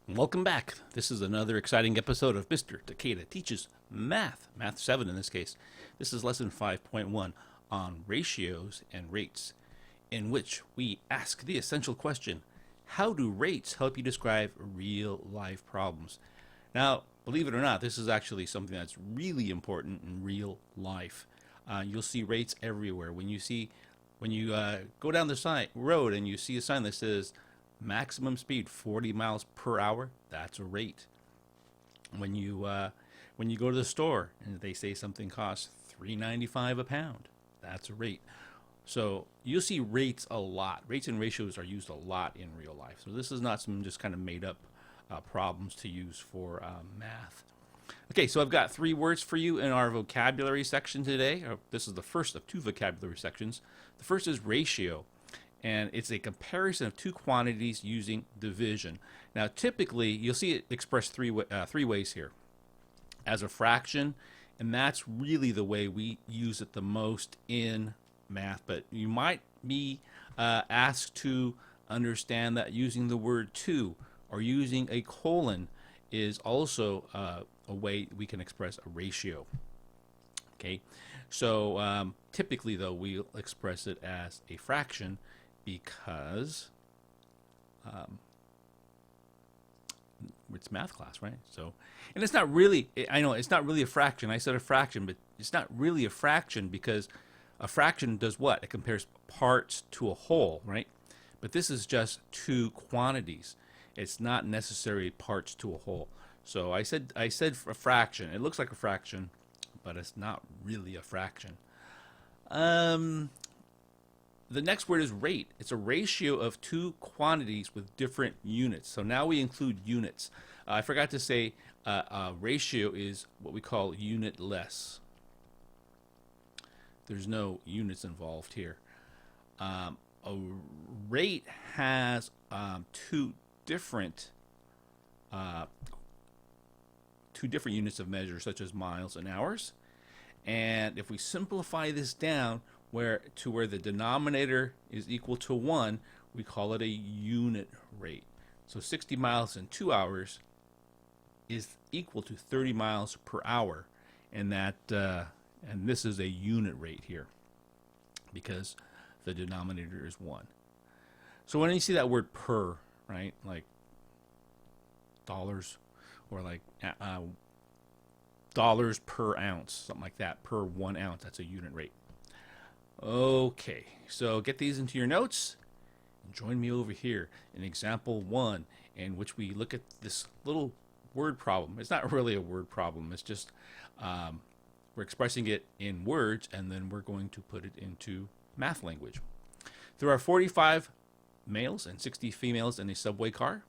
Welcome back. This is another exciting episode of Mr. Takeda Teaches Math, Math 7 in this case. This is lesson 5.1 on ratios and rates, in which we ask the essential question, how do rates help you describe real life problems? Now, believe it or not, this is actually something that's really important in real life. You'll see rates everywhere. When you go down the road and you see a sign that says maximum speed 40 miles per hour, that's a rate. When you go to the store and they say something costs $3.95 a pound, that's a rate. So you'll see rates a lot. Rates and ratios are used a lot in real life. So this is not some just kind of made up problems to use for math. Okay, so I've got 3 words for you in our vocabulary section today. This is the first of 2 vocabulary sections. The first is ratio, and it's a comparison of 2 quantities using division. Now, typically, you'll see it expressed three ways here. As a fraction, and that's really the way we use it the most in math, but you might be asked to understand that using the word to or using a colon is also a way we can express a ratio. Okay, so typically though we'll express it as a fraction because it's math class, right? So, and it's not really, I know it's not really a fraction. I said a fraction, but it's not really a fraction because a fraction does what? It compares parts to a whole, right? But this is just 2 quantities. It's not necessarily parts to a whole. So I said a fraction. It looks like a fraction, but it's not really a fraction. The next word is rate. It's a ratio of 2 quantities with different units. So now we include units. I forgot to say a ratio is what we call unitless. There's no units involved here. A rate has 2 different units of measure, such as miles and hours. And if we simplify this down where the denominator is equal to 1, we call it a unit rate. So 60 miles in 2 hours is equal to 30 miles per hour, and this is a unit rate here because the denominator is 1. So when you see that word per, right, like dollars or like dollars per ounce, something like that, per 1 ounce, that's a unit rate. Okay, so get these into your notes and join me over here in example 1, in which we look at this little word problem. It's not really a word problem, it's just we're expressing it in words and then we're going to put it into math language. There are 45 males and 60 females in a subway car.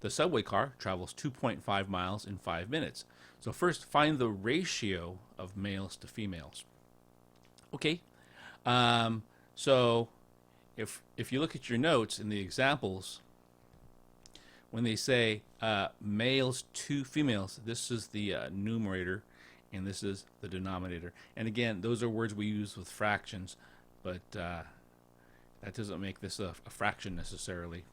The subway car travels 2.5 miles in 5 minutes. So first, find the ratio of males to females. Okay, so if you look at your notes in the examples, when they say males to females, this is the numerator and this is the denominator. And again, those are words we use with fractions, but that doesn't make this a fraction necessarily.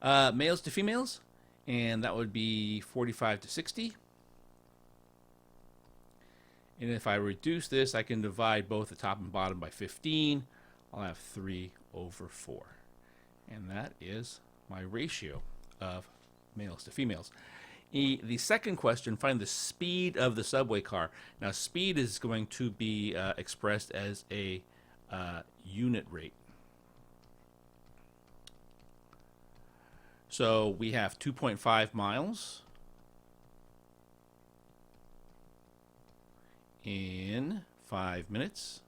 Males to females, and that would be 45 to 60. And if I reduce this, I can divide both the top and bottom by 15. I'll have 3 over 4. And that is my ratio of males to females. The second question, find the speed of the subway car. Now, speed is going to be expressed as a unit rate. So we have 2.5 miles in 5 minutes.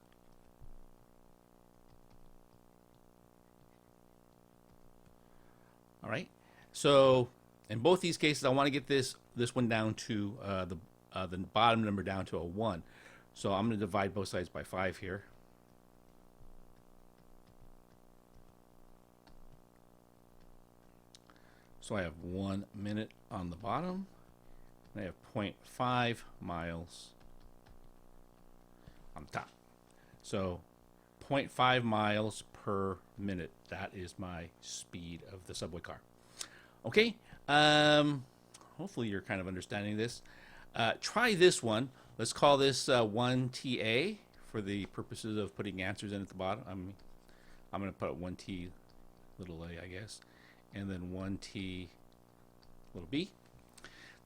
All right. So in both these cases, I want to get this one down to the bottom number down to a 1. So I'm going to divide both sides by 5 here. So I have 1 minute on the bottom, and I have 0.5 miles on top. So 0.5 miles per minute. That is my speed of the subway car. Okay, Um, hopefully you're kind of understanding this. Try this one. Let's call this 1TA for the purposes of putting answers in at the bottom. I'm going to put 1T little a, I guess, and then 1T little b.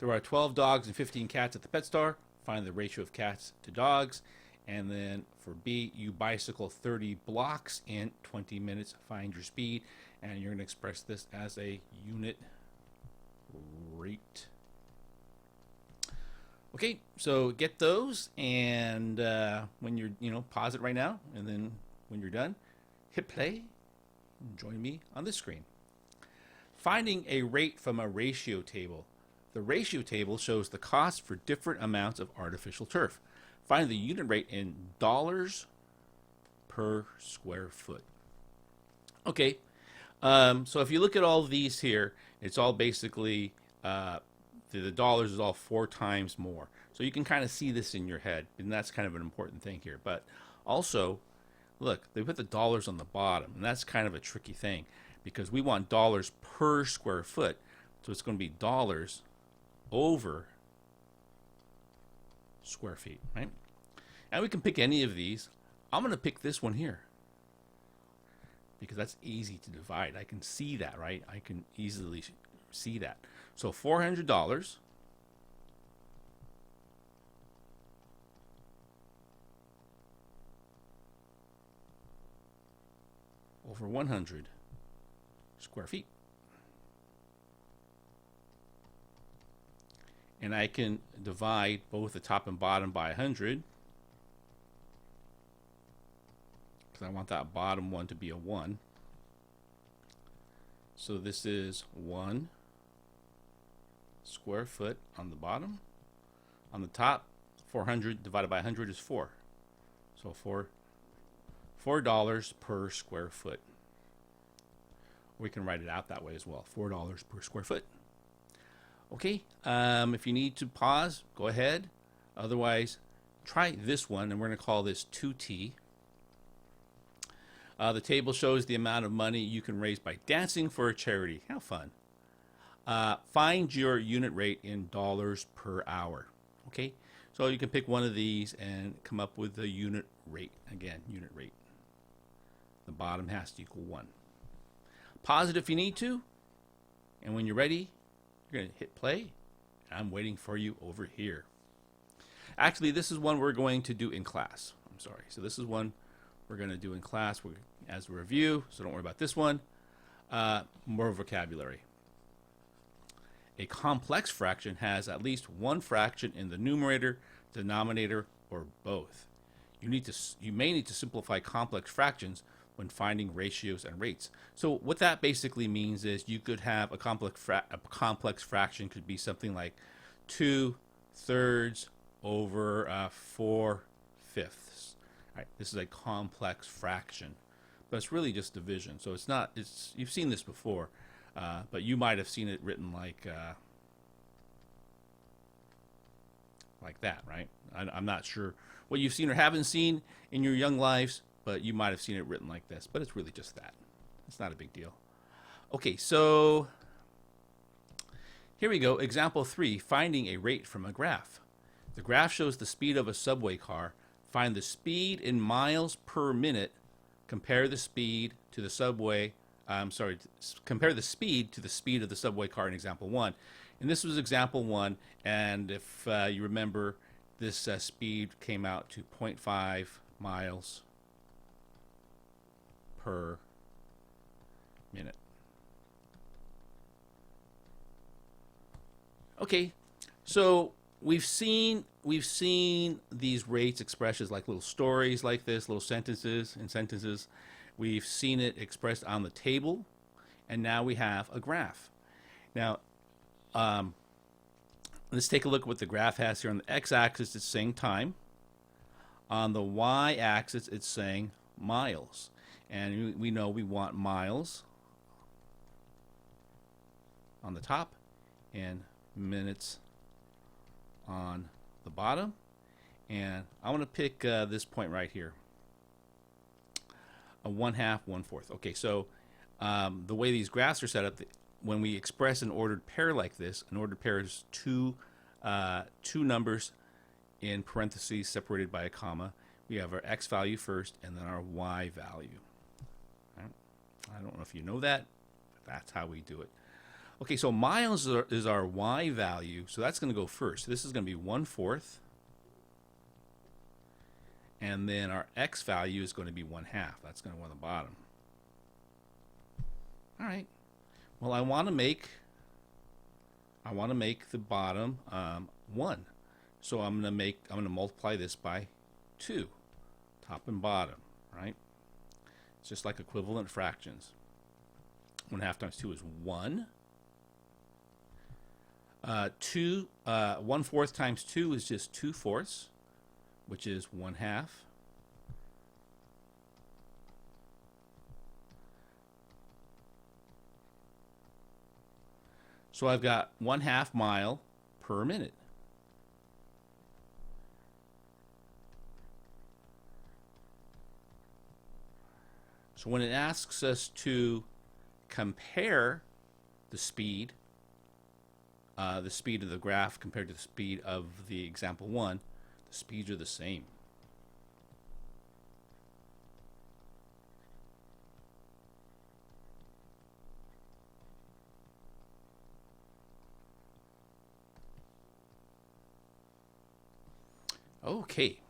There are 12 dogs and 15 cats at the pet store. Find the ratio of cats to dogs. And then for B, you bicycle 30 blocks in 20 minutes. Find your speed. And you're going to express this as a unit rate. Okay, so get those. And when you're, pause it right now. And then when you're done, hit play. And join me on this screen. Finding a rate from a ratio table. The ratio table shows the cost for different amounts of artificial turf. Find the unit rate in dollars per square foot. Okay, so if you look at all of these here, it's all basically, the dollars is all 4 times more. So you can kind of see this in your head, and that's kind of an important thing here. But also, look, they put the dollars on the bottom, and that's kind of a tricky thing because we want dollars per square foot. So it's going to be dollars over square feet, right? And we can pick any of these. I'm going to pick this one here because that's easy to divide. I can see that, right? I can easily see that. So $400 over 100 square feet. And I can divide both the top and bottom by 100 because I want that bottom one to be a 1. So this is 1 square foot on the bottom. On the top, 400 divided by 100 is 4. So $4 per square foot. We can write it out that way as well. $4 per square foot. Okay, if you need to pause, go ahead. Otherwise, try this one, and we're going to call this 2T. The table shows the amount of money you can raise by dancing for a charity. How fun. Find your unit rate in dollars per hour. Okay, so you can pick one of these and come up with the unit rate. Again, unit rate. The bottom has to equal 1. Pause it if you need to, and when you're ready, you're going to hit play. I'm waiting for you over here. Actually, this is one we're going to do in class. I'm sorry. So this is one we're going to do in class as a review, so don't worry about this one. More vocabulary. A complex fraction has at least one fraction in the numerator, denominator, or both. You may need to simplify complex fractions when finding ratios and rates. So what that basically means is you could have a complex fraction could be something like 2/3 over 4/5. All right, this is a complex fraction, but it's really just division. So it's not. You've seen this before, but you might have seen it written like that, right? I'm not sure what you've seen or haven't seen in your young lives, but you might have seen it written like this, but it's really just that. It's not a big deal. Okay, so here we go. Example 3, finding a rate from a graph. The graph shows the speed of a subway car. Find the speed in miles per minute. Compare the speed to the subway. Compare the speed to the speed of the subway car in example 1. And this was example 1, and if you remember, this speed came out to 0.5 miles per minute. Okay, so we've seen these rates expressed as like little stories like this, little sentences and sentences. We've seen it expressed on the table, and now we have a graph. Now, let's take a look at what the graph has here. On the x-axis, it's saying time. On the y-axis, it's saying miles. And we know we want miles on the top and minutes on the bottom. And I want to pick this point right here. A 1/2, 1/4. Okay, so the way these graphs are set up, when we express an ordered pair like this, an ordered pair is two numbers in parentheses separated by a comma. We have our x value first and then our y value. Right? I don't know if you know that, but that's how we do it. Okay, so miles is our y value, so that's going to go first. This is going to be 1/4. And then our x value is going to be 1/2. That's going to go on the bottom. All right. Well, I want to make the bottom 1. So I'm going to multiply this by 2, top and bottom, right? It's just like equivalent fractions. 1/2 times 2 is 1. 1/4 times 2 is just 2/4, which is 1/2. So I've got 1/2 mile per minute. So when it asks us to compare the speed of the graph compared to the speed of the example 1, the speeds are the same. Okay.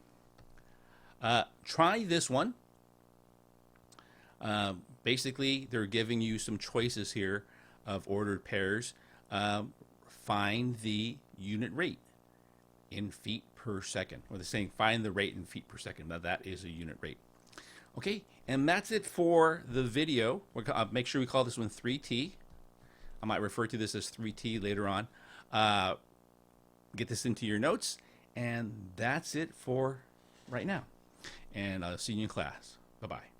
Try this one. Basically, they're giving you some choices here of ordered pairs. Find the unit rate in feet per second. Or they're saying find the rate in feet per second. Now that is a unit rate. Okay, and that's it for the video. Make sure we call this one 3T. I might refer to this as 3T later on. Get this into your notes. And that's it for right now. And I'll see you in class. Bye-bye.